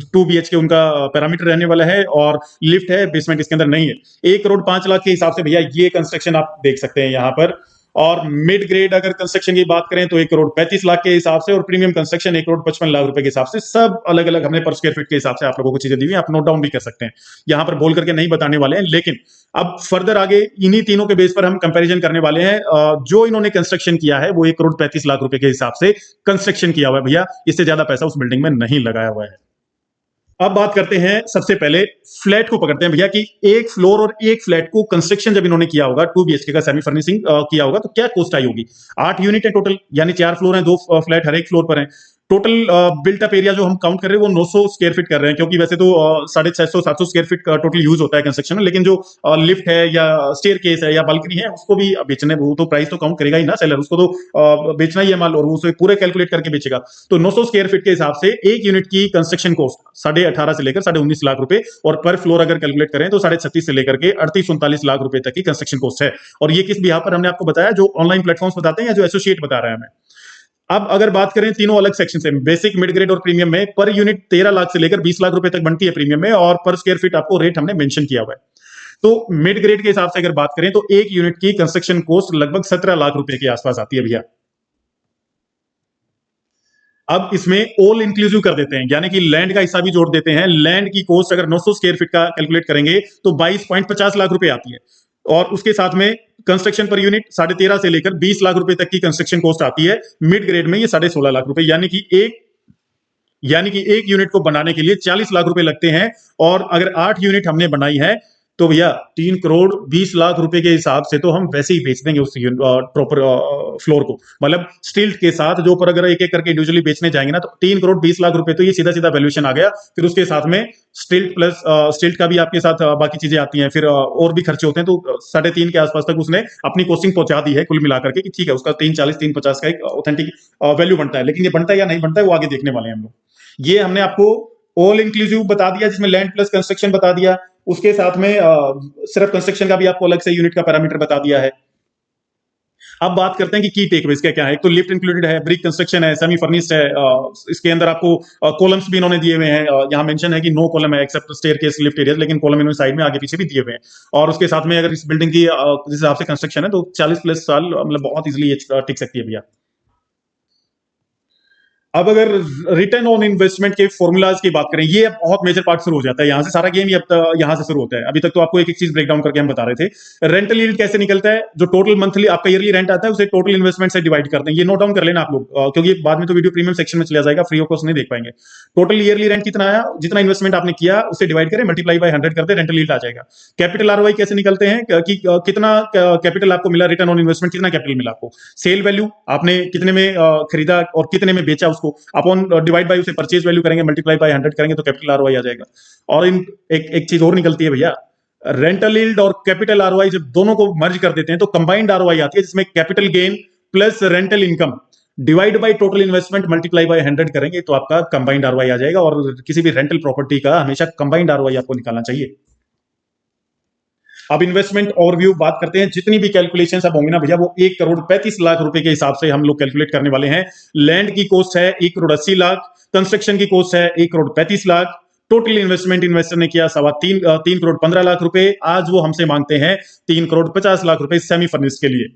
2 BHK उनका पैरामीटर रहने वाला है, और लिफ्ट है, बेसमेंट इसके अंदर नहीं है। 1 करोड़ 5 लाख के हिसाब से भैया ये कंस्ट्रक्शन आप देख सकते हैं यहाँ पर, और मिड ग्रेड अगर कंस्ट्रक्शन की बात करें तो 1,35,00,000 के हिसाब से, और प्रीमियम कंस्ट्रक्शन 1,55,00,000 रुपए के हिसाब से। सब अलग अलग हमने पर स्क्वायर फीट के हिसाब से आप लोगों को चीजें दी हुई हैं, आप नोट डाउन भी कर सकते हैं, यहां पर बोल करके नहीं बताने वाले हैं। लेकिन अब फर्दर आगे इन्हीं तीनों के बेस पर हम कंपैरिजन करने वाले हैं। जो इन्होंने कंस्ट्रक्शन किया है वो 1,35,00,000 रुपए के हिसाब से कंस्ट्रक्शन किया हुआ है भैया, इससे ज्यादा पैसा उस बिल्डिंग में नहीं लगाया हुआ है। अब बात करते हैं, सबसे पहले फ्लैट को पकड़ते हैं भैया कि एक फ्लोर और एक फ्लैट को कंस्ट्रक्शन जब इन्होंने किया होगा 2 BHK का सेमी फर्निशिंग किया होगा तो क्या कॉस्ट आई होगी। 8 यूनिट है टोटल, यानी 4 फ्लोर हैं, 2 फ्लैट हर एक फ्लोर पर हैं। टोटल बिल्ट अप एरिया जो हम काउंट कर रहे हैं वो 900 स्क्वायर फीट कर रहे हैं, क्योंकि वैसे तो 650-700 स्क्वायर फीट का टोटल यूज होता है कंस्ट्रक्शन में, लेकिन जो लिफ्ट है या स्टेयर केस है या बालकनी है उसको भी बेचने, वो तो प्राइस तो काउंट करेगा ही ना सेलर, उसको तो बेचना ही है माल, और वो उसे पूरे कैलकुलेट करके बेचेगा। तो 900 स्क्वायर फीट के हिसाब से एक यूनिट की कंस्ट्रक्शन कॉस्ट 18.5 से लेकर 19.5 लाख रुपए, और पर फ्लोर अगर कैलकुलेट करें तो 36.5 से लेकर के 38-39 लाख रुपए तक की कंस्ट्रक्शन कॉस्ट है। और ये किस बिहाफ पर हमने आपको बताया, जो ऑनलाइन प्लेटफॉर्म्स बताते हैं या जो एसोसिएट बता रहे हैं हमें। अब अगर बात करें तीनों अलग सेक्शन से, बेसिक, मिड ग्रेड और प्रीमियम में, पर यूनिट 13 लाख से लेकर 20 लाख रुपए तक बनती है प्रीमियम में, और पर स्क्वायर फीट आपको रेट हमने मेंशन किया हुआ है। तो मिड ग्रेड के हिसाब से अगर बात करें तो एक यूनिट की कंस्ट्रक्शन कॉस्ट लगभग 17 लाख रुपए के आसपास आती है भैया। अब इसमें ऑल इंक्लूसिव कर देते हैं, यानी कि लैंड का हिस्सा भी जोड़ देते हैं। लैंड की कॉस्ट अगर 900 स्क्वायर फीट का कैलकुलेट करेंगे तो 22.50 लाख रुपए आती है, और उसके साथ में कंस्ट्रक्शन पर यूनिट 13.5 से लेकर 20 लाख रुपए तक की कंस्ट्रक्शन कॉस्ट आती है। मिड ग्रेड में ये 16.5 लाख रुपए, यानी कि एक यूनिट को बनाने के लिए 40 लाख रुपए लगते हैं। और अगर 8 यूनिट हमने बनाई है तो भैया 3 करोड़ 20 लाख रुपए के हिसाब से तो हम वैसे ही बेच देंगे उस प्रॉपर फ्लोर को, मतलब स्टिल्ट के साथ, जो पर अगर एक एक करके इंडिविजुअली बेचने जाएंगे ना तो 3 करोड़ 20 लाख रुपए तो ये सीधा सीधा वैल्यूएशन आ गया। फिर उसके साथ में स्टिल्ट प्लस स्टिल्ट का भी आपके साथ बाकी चीजें आती हैं, फिर और भी खर्चे होते हैं, तो 3.5 के आसपास तक उसने अपनी कॉस्टिंग पहुंचा दी है कुल मिलाकर के, कि ठीक है उसका 340 350 का एक ऑथेंटिक वैल्यू बनता है। लेकिन ये बनता है या नहीं बनता है वो आगे देखने वाले हैं हम लोग। ये हमने आपको ऑल इंक्लूसिव बता दिया, जिसमें लैंड प्लस कंस्ट्रक्शन बता दिया, उसके साथ में सिर्फ कंस्ट्रक्शन का भी आपको अलग से यूनिट का पैरामीटर बता दिया है। अब बात करते हैं कि की टेकअवेज क्या क्या है। एक तो लिफ्ट इंक्लूडेड है, ब्रिक कंस्ट्रक्शन है, सेमी फर्निश्ड है, इसके अंदर आपको कॉलम्स भी इन्होंने दिए हुए हैं। यहाँ मेंशन है कि नो कॉलम है एक्सेप्ट स्टेयरकेस लिफ्ट एरियाज, लेकिन कॉलम इन्होंने साइड में आगे पीछे भी दिए हुए हैं। और उसके साथ में अगर इस बिल्डिंग की जिस हिसाब से कंस्ट्रक्शन है तो 40+ साल मतलब बहुत इजिली टिक सकती है भैया। अब अगर रिटर्न ऑन इन्वेस्टमेंट के फॉर्मूलाज की बात करें, ये बहुत मेजर पार्ट शुरू हो जाता है, यहां से सारा गेम यहां से शुरू होता है। अभी तक तो आपको एक एक चीज ब्रेक डाउन करके हम बता रहे थे। रेंटल यील्ड कैसे निकलता है, जो टोटल मंथली आपका ईयरली रेंट आता है उसे टोटल इन्वेस्टमेंट से डिवाइड करते हैं। ये नोट डाउन कर लेना आप लोग, क्योंकि बाद में तो वीडियो प्रीमियम सेक्शन में चला जाएगा, फ्री ऑफ कॉस्ट नहीं देख पाएंगे। टोटल ईयरली रेंट कितना आया, जितना इन्वेस्टमेंट आपने किया उसे डिवाइड करें, मल्टीप्लाई बाय 100 कर दे, रेंटल यील्ड आ जाएगा। कैपिटल आरओआई कैसे निकलते हैं कि कितना कैपिटल आपको मिला, रिटर्न ऑन इन्वेस्टमेंट कितना कैपिटल मिला आपको। सेल वैल्यू आपने कितने में खरीदा और कितने में बेचा उसको, अपॉन डिवाइड बाय उसे परचेज वैल्यू करेंगे, मल्टीप्लाई बाय 100 करेंगे तो कैपिटल आरओआई आ जाएगा। और इन एक चीज और निकलती है भैया, रेंटल यील्ड और कैपिटल आरओआई जब दोनों को मर्ज कर देते हैं तो कंबाइंड आरओआई आती है, जिसमें capital gain plus rental income divide by total investment multiply by 100 करेंगे तो आपका कंबाइंड आरओआई आ जाएगा। और किसी भी रेंटल प्रॉपर्टी का हमेशा कंबाइंड आरओआई आपको निकालना चाहिए। अब इन्वेस्टमेंट ओवरव्यू बात करते हैं। जितनी भी कैलकुलेशंस अब होंगी ना भैया वो 1 करोड़ 35 लाख रुपए के हिसाब से हम लोग कैलकुलेट करने वाले हैं। लैंड की कॉस्ट है 1 करोड़ 80 लाख, कंस्ट्रक्शन की कॉस्ट है 1 crore 35 lakh, total investment investor ने किया 3 करोड़ 15 लाख रुपए। आज वो हमसे मांगते हैं 3 करोड़ 50 लाख रुपए सेमी फर्निश के लिए।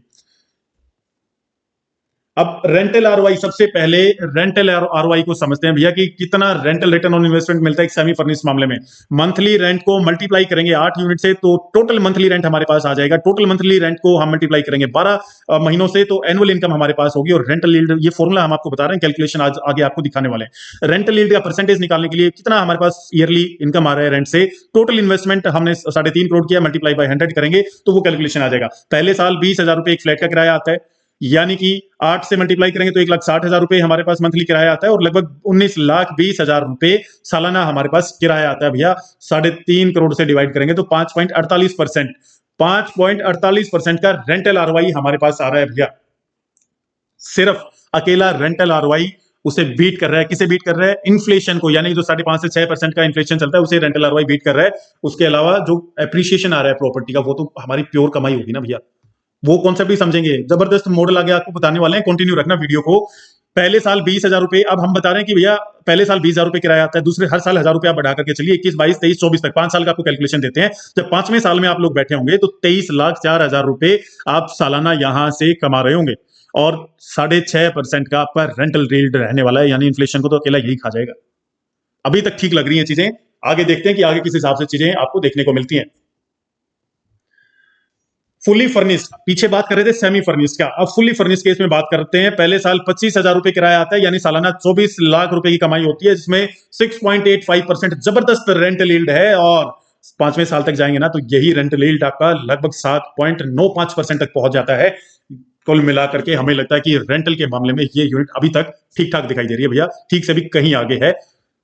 अब रेंटल आरओआई, सबसे पहले रेंटल आरओआई को समझते हैं भैया कि कितना रेंटल रिटर्न ऑन इन्वेस्टमेंट मिलता है एक सेमी फर्निश मामले में। मंथली रेंट को मल्टीप्लाई करेंगे 8 यूनिट से तो टोटल मंथली रेंट हमारे पास आ जाएगा। टोटल मंथली रेंट को हम मल्टीप्लाई करेंगे 12 महीनों से तो एनुअल इनकम हमारे पास होगी। और रेंटल यील्ड, ये फॉर्मूला हम आपको बता रहे हैं, कैलकुलेशन आज आगे आपको दिखाने वाले हैं। रेंटल यील्ड का परसेंटेज निकालने के लिए कितना हमारे पास ईयरली इनकम आ रहा है रेंट से, टोटल इन्वेस्टमेंट हमने 3.5 करोड़ किया, मल्टीप्लाई बाय 100 करेंगे तो वो कैलकुलेशन आ जाएगा। पहले साल 20,000 रुपए एक फ्लैट का किराया आता है, यानी कि 8 से मल्टीप्लाई करेंगे तो 1,60,000 रुपए हमारे पास मंथली किराया आता है। और लगभग 19,20,000 रुपए सालाना हमारे पास किराया आता है भैया। 3.5 करोड़ से डिवाइड करेंगे तो 5.48%, 5.48% का रेंटल आरओआई हमारे पास आ रहा है भैया। सिर्फ अकेला रेंटल आरओआई उसे बीट कर रहा है। किसे बीट कर रहा है? इन्फ्लेशन को, यानी जो 5.5 से 6% का इन्फ्लेशन चलता है उसे रेंटल आरओआई बीट कर रहा है। उसके अलावा जो एप्रिसिएशन आ रहा है प्रॉपर्टी का वो तो हमारी प्योर कमाई होगी ना भैया। वो कॉन्सेप्ट भी समझेंगे। जबरदस्त मॉडल आगे आपको बताने वाले हैं, कंटिन्यू रखना वीडियो को। पहले साल 20,000 रुपए, अब हम बता रहे हैं कि भैया पहले साल 20,000 रुपए किराया आता है, दूसरे हर साल 1,000 रुपए आप बढ़ा करके चलिए, 21, 22, 23, 24 तक 5 साल का आपको कैलकुलेशन देते हैं। जब 5वें साल में आप लोग बैठे होंगे तो 23,04,000 रुपए आप सालाना यहां से कमा रहे होंगे, और 6.5% का आपका रेंटल यील्ड रहने वाला है, यानी इन्फ्लेशन को तो अकेला यही खा जाएगा। अभी तक ठीक लग रही हैं चीजें, आगे देखते हैं कि आगे किस हिसाब से चीजें आपको देखने को मिलती हैं। फुली फर्निश्ड, पीछे बात कर रहे थे सेमी फर्निश्ड का, अब फुली फर्निश्ड केस में बात करते हैं। पहले साल 25,000 रुपए किराया आता है, यानी सालाना 24 लाख रुपए की कमाई होती है, जिसमें 6.85% जबरदस्त रेंटल यील्ड है, और 5वें साल तक जाएंगे ना तो यही रेंटल यील्ड आपका लगभग 7.95% तक पहुंच जाता है। कुल मिलाकर के हमें लगता है कि रेंटल के मामले में ये यूनिट अभी तक ठीक ठाक दिखाई दे रही है भैया, ठीक से भी कहीं आगे है।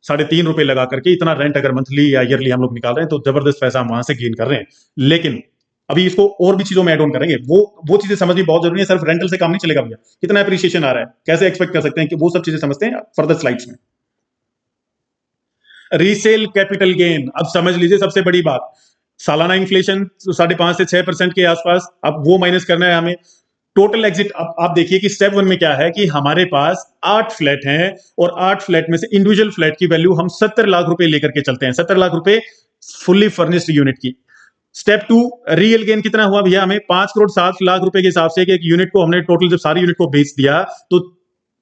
3.5 रुपए लगा करके इतना रेंट अगर मंथली या ईयरली हम लोग निकाल रहे हैं तो जबरदस्त पैसा हम वहां से गेन कर रहे हैं। लेकिन अभी इसको और भी चीजों में ऐड ऑन करेंगे, वो चीजें समझनी बहुत जरूरी है। सिर्फ रेंटल से काम नहीं चलेगा भैया, कितना एप्रिसिएशन आ रहा है, कैसे एक्सपेक्ट कर सकते हैं, कि वो सब चीजें समझते हैं फर्दर स्लाइड्स में। रीसेल कैपिटल गेन, अब समझ लीजिए सबसे बड़ी बात, सालाना इन्फ्लेशन 5.5 से 6% के आसपास, अब वो माइनस करना है हमें। टोटल एग्जिट, अब आप देखिए कि स्टेप 1 में क्या है कि हमारे पास 8 फ्लैट हैं, और 8 फ्लैट में से इंडिविजुअल फ्लैट की वैल्यू हम 70 लाख रुपए लेकर के चलते हैं, 70 लाख रुपए फुल्ली फर्निश्ड यूनिट की। स्टेप 2, रियल गेन कितना हुआ भैया, हमें 5 करोड़ 7 लाख रुपए के हिसाब से एक यूनिट को हमने टोटल जब सारी यूनिट को बेच दिया, तो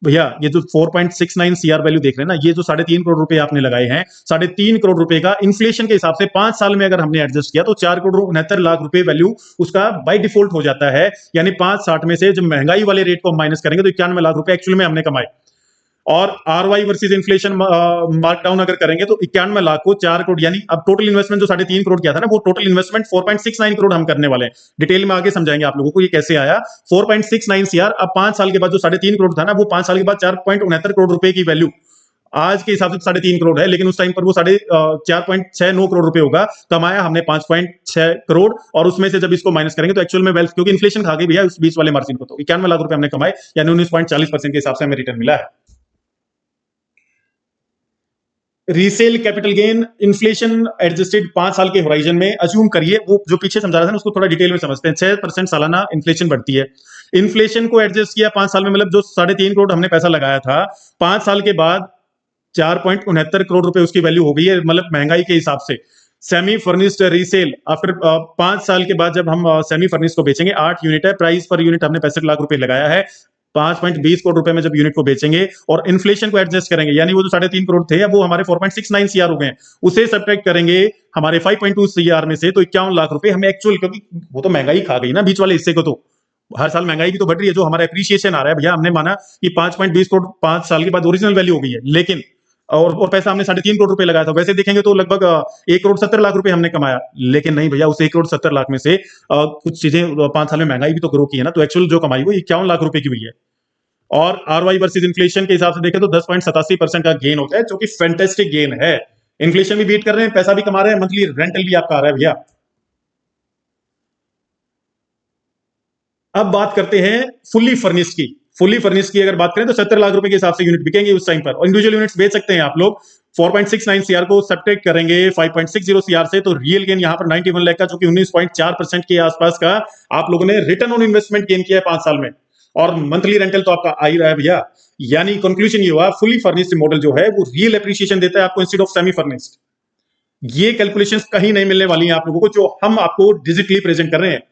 भैया ये जो 4.69 सीआर वैल्यू देख रहे हैं ना, ये जो 3.5 करोड़ रुपए आपने लगाए हैं, 3.5 करोड़ रुपए का इन्फ्लेशन के हिसाब से 5 साल में अगर हमने एडजस्ट किया तो 4 करोड़ 69 लाख रुपए वैल्यू उसका बाय डिफॉल्ट हो जाता है। यानी 5.60 में से जब महंगाई वाले रेट को हम माइनस करेंगे तो 91 लाख रुपए एक्चुअली में हमने कमाए। और आरवाई वर्सेस इन्फ्लेशन मार्कडाउन अगर करेंगे तो 91 लाख को 4 करोड़, यानी अब टोटल इन्वेस्टमेंट जो 3.5 करोड़ किया था ना, वो टोटल इन्वेस्टमेंट 4.69 करोड़ हम करने वाले हैं। डिटेल में आगे समझाएंगे आप लोगों को ये कैसे आया 4.69 सीआर। अब 5 साल के बाद जो 3.5 करोड़ था ना, वो 5 साल के बाद 4.69 करोड़ रुपए की वैल्यू आज के हिसाब से 3.5 करोड़ है, लेकिन उस टाइम पर वो 4.69 करोड़ रुपए होगा। कमाया हमने 5.6 करोड़, और उसमें से जब इसको माइनस करेंगे तो एक्चुअल में वेल्थ, क्योंकि इन्फ्लेशन खा गई भैया उस बीच वाले मार्जिन को, तो 91 लाख रुपए हमने कमाए, यानी 19.40% के हिसाब से हमें रिटर्न मिला है। Resale capital gain inflation adjusted 5 साल के होराइजन में अज्यूम करिए, वो जो पीछे समझा रहा था ना उसको थोड़ा डिटेल में समझते हैं। 6% सालाना इन्फ्लेशन बढ़ती है, इन्फ्लेशन को एडजस्ट किया 5 साल में, मतलब जो 3.5 करोड़ हमने पैसा लगाया था, 5 साल के बाद 4.69 करोड़ रुपए उसकी वैल्यू हो गई है, मतलब महंगाई के हिसाब से। सेमी फर्निश्ड रीसेल आफ्टर 5 साल के बाद जब हम सेमी फर्निश्ड को बेचेंगे, 8 यूनिट है, प्राइस पर यूनिट हमने 65 लाख रुपए लगाया है, 5.20 करोड़ रुपए में जब यूनिट को बेचेंगे और इन्फ्लेशन को एडजस्ट करेंगे, यानी वो जो 3.5 करोड़ थे वो हमारे 4.69 सीआर हो गए, उसे सब्ट्रैक्ट करेंगे हमारे 5.2 सीआर में से, तो 51 लाख रुपए हमें एक्चुअल, क्योंकि वो तो महंगाई खा गई ना बीच वाले हिस्से को, तो हर साल महंगाई भी तो बढ़ रही है, जो हमारा एप्रिसिएशन आ रहा है भैया, हमने माना कि 5.20 करोड़ 5 साल के बाद ओरिजिनल वैल्यू हो गई है, लेकिन और पैसा हमने 3.5 करोड़ रुपए लगाया था, वैसे देखेंगे तो लगभग 1 करोड़ 70 लाख रुपए हमने कमाया, लेकिन नहीं भैया, उस 1 करोड़ 70 लाख में से कुछ चीजें 5 साल में महंगाई भी तो ग्रो की है ना, तो एक्चुअल जो कमाई वो 51 लाख रुपए की हुई है। और आरवाई वर्सेस इन्फ्लेशन के हिसाब से देखें तो 10.87% का गेन होता है, जो कि फैंटास्टिक गेन है। इन्फ्लेशन भी बीट कर रहे हैं, पैसा भी कमा रहे हैं, मंथली रेंटल भी आपका आ रहा है भैया। अब बात करते हैं फुल्ली फर्निश्ड की। फुल्ली फर्निश्ड की अगर बात करें तो 70 लाख रुपए के हिसाब से यूनिट बिकेंगे उस टाइम पर, और इंडिविजुअल यूनिट्स बेच सकते हैं आप लोग। 4.69 सीआर को सब्ट्रैक्ट करेंगे 5.60 सीआर से, तो रियल गेन यहां पर 91 लाख का, जो कि 19.4% के आसपास का आप लोगों ने रिटर्न ऑन इन्वेस्टमेंट गेन किया है 5 साल में, और मंथली रेंटल तो आपका आ ही रहा है भैया। यानी कंक्लूजन ये हुआ, फुली फर्निश्ड मॉडल जो है वो रियल एप्रिसिएशन देता है आपको इंस्टेड ऑफ सेमी फर्निश्ड। ये कैलकुलेशंस कहीं नहीं मिलने वाली हैं आप लोगों को, जो हम आपको डिजिटली प्रेजेंट कर रहे हैं।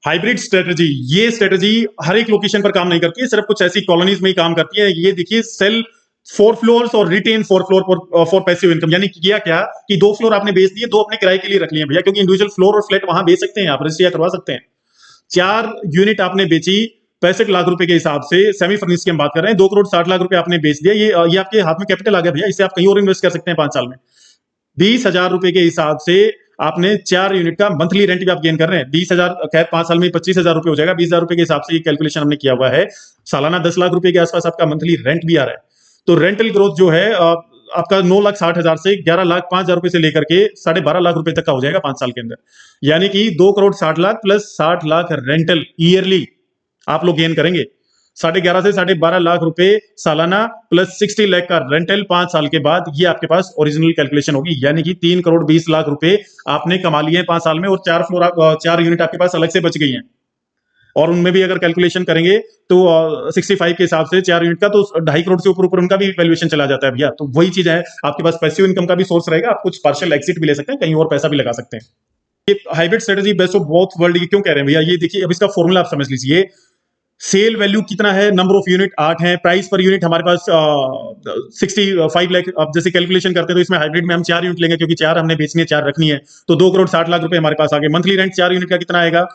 हाइब्रिड स्ट्रेटजी, ये स्ट्रेटजी हर एक लोकेशन पर काम नहीं करती है, सिर्फ कुछ ऐसी कॉलोनीज में ही काम करती है। ये देखिए, सेल 4 फ्लोर्स और retain 4 floor for passive income, यानी किया क्या कि 2 फ्लोर आपने बेच दिए, 2 अपने किराए के लिए रख लिए भैया, क्योंकि इंडिविजुअल फ्लोर और फ्लैट वहां बेच सकते हैं, आप रजिस्ट्री करवा सकते हैं। 4 यूनिट आपने बेची 65 लाख रुपए के हिसाब से, सेमी फर्निश्ड की हम बात कर रहे हैं, 2 करोड़ 60 लाख रुपए आपने बेच दिया, ये आपके हाथ में कैपिटल आ गया भैया, इसे आप कहीं और इन्वेस्ट कर सकते हैं 5 साल में। 20,000 रुपए के हिसाब से आपने 4 यूनिट का मंथली रेंट भी आप गेन कर रहे हैं। 20,000 खैर 5 साल में 25,000 रुपए हो जाएगा, 20,000 रुपए के हिसाब से ये कैलकुलेशन हमने किया हुआ है। सालाना 10 लाख रुपए के आसपास आपका मंथली रेंट भी आ रहा है। तो रेंटल ग्रोथ जो है आपका 9,60,000 से 11,05,000 रुपए से लेकर के 12.5 लाख रुपए तक का हो जाएगा 5 साल के अंदर, यानी कि 2 crore 60 lakh plus 60 lakh rental yearly आप लोग गेन करेंगे। 11.5 से 12.5 लाख रुपए सालाना प्लस 60 लाख का रेंटल 5 साल के बाद, ये आपके पास ओरिजिनल कैलकुलेशन होगी, यानी कि 3 करोड़ 20 लाख रुपए आपने कमा लिए हैं 5 साल में, और 4 यूनिट आपके पास अलग से बच गई हैं। और उनमें भी अगर कैलकुलेशन करेंगे तो 65 के हिसाब से 4 यूनिट का तो 2.5 करोड़ से ऊपर ऊपर उनका भी वैल्यूएशन चला जाता है भैया। तो वही चीज है, आपके पास पैसिव इनकम का भी सोर्स रहेगा, आप कुछ पार्शियल एग्जिट भी ले सकते हैं, कहीं और पैसा भी लगा सकते हैं। ये hybrid strategy best of both world की क्यों कह रहे हैं भैया, ये देखिए अब इसका फॉर्मूला आप समझ लीजिए। सेल वैल्यू कितना है, नंबर ऑफ यूनिट 8 है, प्राइस पर यूनिट हमारे पास 65 लाख। अब जैसे कैलकुलेशन करते हैं तो इसमें हाइब्रिड में हम 4 यूनिट लेंगे क्योंकि 4 हमने बेचनी है, 4 रखनी है, तो 2 करोड़ 60 लाख रुपए हमारे पास आ गए। मंथली रेंट 4 यूनिट का कितना आएगा,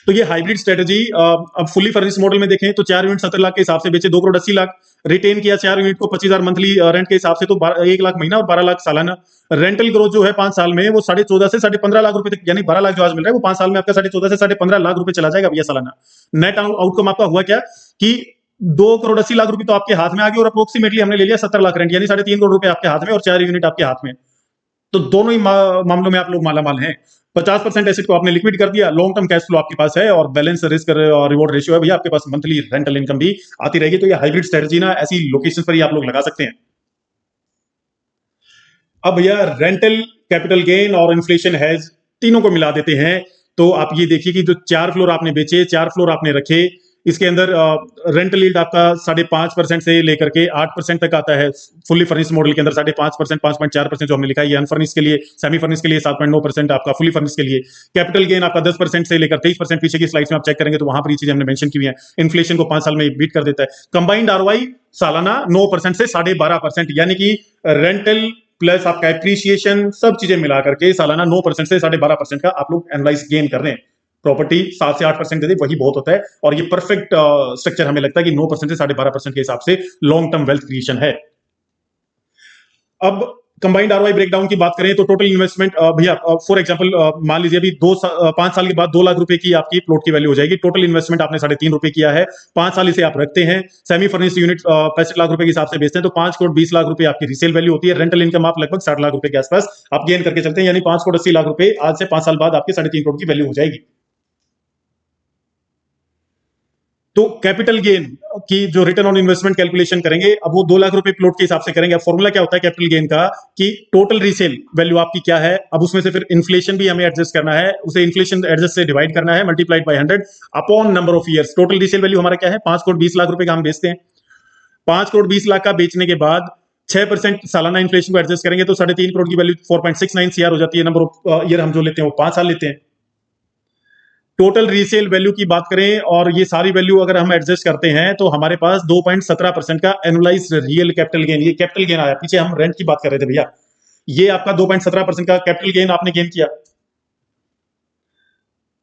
तो ये हाइब्रिड स्ट्रेटेजी अब फुली फर्निश्ड मॉडल में देखें तो 4 यूनिट 70 लाख के हिसाब से बेचे, 2 करोड़ 80 लाख। रिटेन किया 4 यूनिट को 25,000 मंथली रेंट के हिसाब से, तो 1 लाख महीना और 12 लाख सालाना। रेंटल ग्रोथ जो है 5 साल में वो 14.5 से 15.5 लाख रुपए तक, यानी 12 लाख जो आज मिल रहा है वो 5 साल में आपका 14.5 से 15.5 लाख रुपए चला जाएगा भैया सालाना। नेट आउटकम आपका हुआ क्या कि 2 करोड़ 80 लाख रुपए तो आपके हाथ में आ गए और अप्रोक्सीमेटली हमने ले लिया 70 लाख रेंट, यानी 3.5 करोड़ रुपए आपके हाथ में और 4 यूनिट आपके हाथ में। तो दोनों ही मामलों में आप लोग मालामाल हैं। 50% एसेट को आपने लिक्विड कर दिया, लॉन्ग टर्म कैश फ्लो आपके पास है और बैलेंस रिस्क और रिवॉर्ड रेशियो है भैया आपके पास, मंथली रेंटल इनकम भी आती रहेगी। तो ये हाइब्रिड स्ट्रेटजी ना ऐसी लोकेशन पर ही आप लोग लगा सकते हैं। अब भैया रेंटल, कैपिटल गेन और इन्फ्लेशन हैज तीनों को मिला देते हैं। तो आप ये देखिए कि जो 4 फ्लोर आपने बेचे, 4 फ्लोर आपने रखे, इसके अंदर रेंटल यील्ड आपका 5.5% से लेकर के 8% तक आता है। फुली फर्निश्ड मॉडल के अंदर 5.5%, 5.4% जो हमने लिखा है, ये अनफर्निश के लिए, सेमी फर्निश के लिए 7.9% आपका, फुली फर्निश के लिए। कैपिटल गेन आपका 10% से लेकर 23%, पीछे की स्लाइड्स में आप चेक करेंगे तो वहां पर ये चीजें हमने मेंशन की हुई है। इन्फ्लेशन को 5 साल में बीट कर देता है। कंबाइंड आरओआई सालाना 9% से 12.5%, यानी कि रेंटल प्लस आपका एप्रिसिएशन सब चीजें मिलाकर के सालाना 9% से 12.5% का आप लोग एनालाइज गेन कर रहे हैं। प्रॉपर्टी 7 से 8% दे दे वही बहुत होता है, और ये परफेक्ट स्ट्रक्चर हमें लगता है कि 9% से 12.5% के हिसाब से लॉन्ग टर्म वेल्थ क्रिएशन है। अब कंबाइंड आरओआई ब्रेकडाउन की बात करें तो टोटल इन्वेस्टमेंट भैया फॉर एग्जांपल मान लीजिए अभी 5 साल के बाद 2 लाख रुपए की आपकी प्लॉट की वैल्यू हो जाएगी। टोटल इन्वेस्टमेंट आपने 3.5 रुपए किया है, 5 साल इसे आप रखते हैं, सेमी फर्निश्ड यूनिट 65 लाख रुपए के हिसाब से बेचते हैं, तो 5 करोड़ 20 लाख रुपए आपकी रीसेल वैल्यू होती है। रेंटल इनकम आप लगभग 60 लाख रुपए के आसपास आप गेन करके चलते हैं, यानी 5 करोड़ 80 लाख रुपए आज से 5 साल बाद आपके 3.5 करोड़ की वैल्यू हो जाएगी। तो कैपिटल गेन की जो रिटर्न ऑन इन्वेस्टमेंट कैलकुलेशन करेंगे, अब वो 2 लाख रुपए प्लॉट के हिसाब से करेंगे। अब फॉर्मूला क्या होता है कैपिटल गेन का कि टोटल रीसेल वैल्यू आपकी क्या है, अब उसमें से फिर इन्फ्लेशन भी हमें एडजस्ट करना है, उसे इन्फ्लेशन एडजस्ट से डिवाइड करना है, multiplied by 100 upon number of years. Total resale value हमारा क्या है, 5 करोड़ 20 लाख रुपए का हम बेचते हैं। 5 करोड़ 20 लाख का बेचने के बाद 6% सालाना इन्फ्लेशन को एडजस्ट करेंगे तो 3.5 करोड़ की वैल्यू 4.69 सीआर हो जाती है। नंबर ऑफ ईयर हम जो लेते हैं वो 5 साल लेते हैं। टोटल रीसेल वैल्यू की बात करें और ये सारी वैल्यू अगर हम एडजस्ट करते हैं तो हमारे पास 2.17% का एनुअलाइज्ड रियल कैपिटल गेन, ये कैपिटल गेन आया। पीछे हम रेंट की बात कर रहे थे भैया, ये आपका 2.17% का कैपिटल गेन आपने गेन किया।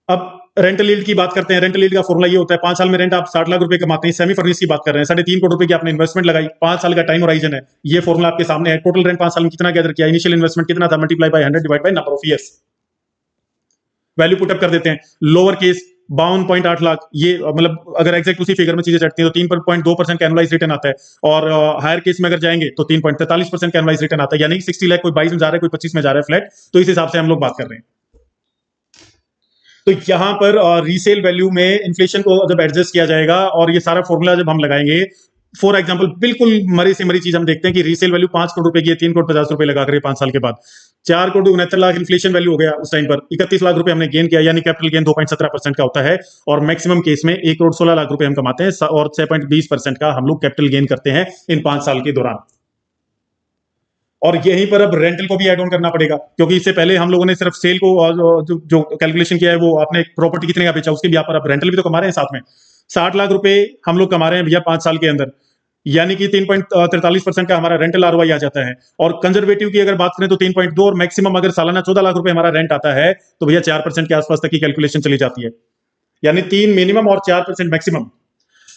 अब रेंटल यील्ड की बात करते हैं। रेंटल यील्ड का फॉर्मूला ये होता है, 5 साल में रेंट आप 60 लाख रुपए कमाते हैं, सेमी फर्निश की बात कर रहे हैं, 3.5 करोड़ रुपए की आपने इन्वेस्टमेंट लगाई, 5 साल का टाइम होराइजन है, ये फॉर्मूला आपके सामने है। टोटल रेंट 5 साल में कितना गैदर किया, इनिशियल इन्वेस्टमेंट कितना था, multiply by 100 divide by number of years, value put up कर देते हैं। लोअर केस 52.8 लाख, ये मतलब अगर एग्जैक्ट उसी फिगर में चीजें चढ़ती हैं तो 3.2% का एनुअलाइज रिटर्न आता है, और हायर केस में अगर जाएंगे तो 3.43% का एनुअलाइज रिटर्न आता है, यानी 60 लाख कोई 22 में जा रहा है, कोई 25 में जा रहा है फ्लैट, तो इस हिसाब से हम लोग बात कर रहे हैं। तो यहां पर रीसेल वैल्यू में इन्फ्लेशन को जब एडजस्ट किया जाएगा और ये सारा फॉर्मूला जब हम लगाएंगे, फॉर एग्जांपल बिल्कुल मरी से मरी चीज हम देखते हैं कि रीसेल वैल्यू 5 करोड़ रुपए की है, 3 करोड़ 50 रुपए लगा कर 5 साल के बाद 4 करोड़ 69 लाख इन्फ्लेशन वैल्यू हो गया उस टाइम पर, 31 लाख रुपए हमने गेन किया, यानी कैपिटल गेन 2.17% का होता है, और मैक्सिमम केस में 1 करोड़ 16 लाख रुपए हम कमाते हैं और 6.20% का हम लोग कैपिटल गेन करते हैं इन 5 साल के दौरान। और यहीं पर अब रेंटल को भी ऐड ऑन करना पड़ेगा, क्योंकि इससे पहले हम लोगों ने सिर्फ सेल को जो कैलकुलेशन किया है वो आपने प्रॉपर्टी कितने का बेचा उसके भी आप रेंटल भी तो कमा रहे हैं साथ में। 60 लाख रुपए हम लोग कमा रहे हैं भैया 5 साल के अंदर, यानी कि 3.43% का हमारा रेंटल आरओआई आ जाता है। और कंजर्वेटिव की अगर बात करें तो 3.2, और मैक्सिमम अगर सालाना 14 लाख रुपए हमारा रेंट आता है तो भैया 4% के आसपास तक की कैलकुलेशन चली जाती है, यानी 3 मिनिमम और 4% मैक्सिमम।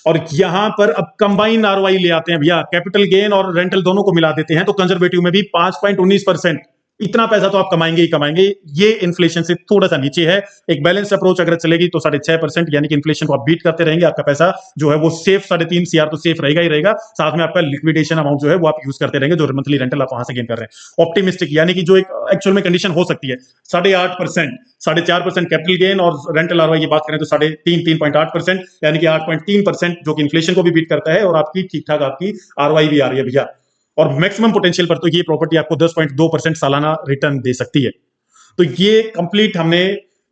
और यहां पर अब कंबाइन आरओआई ले आते हैं भैया, कैपिटल गेन और रेंटल दोनों को मिला देते हैं, तो कंजर्वेटिव में भी 5.19%, इतना पैसा तो आप कमाएंगे ही कमाएंगे। ये इन्फ्लेशन से थोड़ा सा नीचे है। एक बैलेंस अप्रोच अगर चलेगी तो 6.5%, यानी कि इन्फ्लेशन को आप बीट करते रहेंगे, आपका पैसा जो है वो सेफ 3.5 सीआर तो सेफ रहेगा ही रहेगा, साथ में आपका लिक्विडेशन अमाउंट जो है वो आप यूज करते रहेंगे, जो मंथली रेंटल आप वहां से गेन कर रहे हैं। ऑप्टिमिस्टिक, यानी कि जो एक एक्चुअल में कंडीशन हो सकती है 8.5%, 4.5% कैपिटल गेन और रेंटल आरओआई की बात करें तो 3.8%, यानी कि 8.3%, जो कि इन्फ्लेशन को भी बीट करता है और आपकी ठीक ठाक आपकी आरओआई भी आ रही है भैया। और मैक्सिमम पोटेंशियल पर तो ये प्रॉपर्टी आपको 10.2% सालाना रिटर्न दे सकती है। तो ये कंप्लीट हमने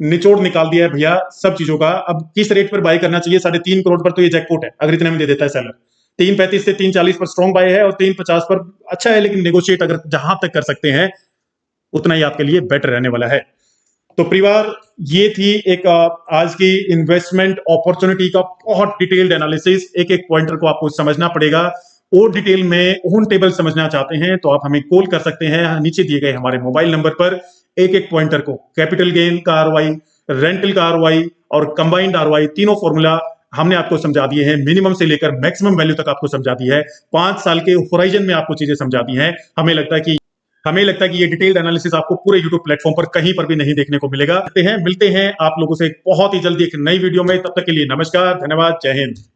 निचोड़ निकाल दिया है भैया सब चीजों का। अब किस रेट पर बाय करना चाहिए, 3.5 करोड़ पर तो ये जैकपॉट है अगर इतने में दे देता है सेलर। 3.35 से 3.40 पर स्ट्रॉन्ग बाय है और 3.50 पर अच्छा है, लेकिन नेगोशिएट अगर जहां तक कर सकते हैं उतना ही आपके लिए बेटर रहने वाला है। तो परिवार, ये थी एक आज की इन्वेस्टमेंट अपॉर्चुनिटी का बहुत डिटेल्ड एनालिसिस। एक एक पॉइंटर को आपको समझना पड़ेगा। और डिटेल में ओन टेबल समझना चाहते हैं तो आप हमें कॉल कर सकते हैं नीचे दिए गए हमारे मोबाइल नंबर पर। एक एक पॉइंटर को, कैपिटल गेन का आरओआई, रेंटल का आरओआई और कंबाइंड आरओआई, तीनों फॉर्मूला हमने आपको समझा दिए हैं। मिनिमम से लेकर मैक्सिमम वैल्यू तक आपको समझा दी है। 5 साल के होराइजन में आपको चीजें समझा दी हैं। हमें लगता है कि ये डिटेल्ड एनालिसिस आपको पूरे YouTube प्लेटफॉर्म पर कहीं पर भी नहीं देखने को मिलेगा। मिलते हैं आप लोगों से बहुत ही जल्दी एक नई वीडियो में। तब तक के लिए नमस्कार, धन्यवाद, जय हिंद।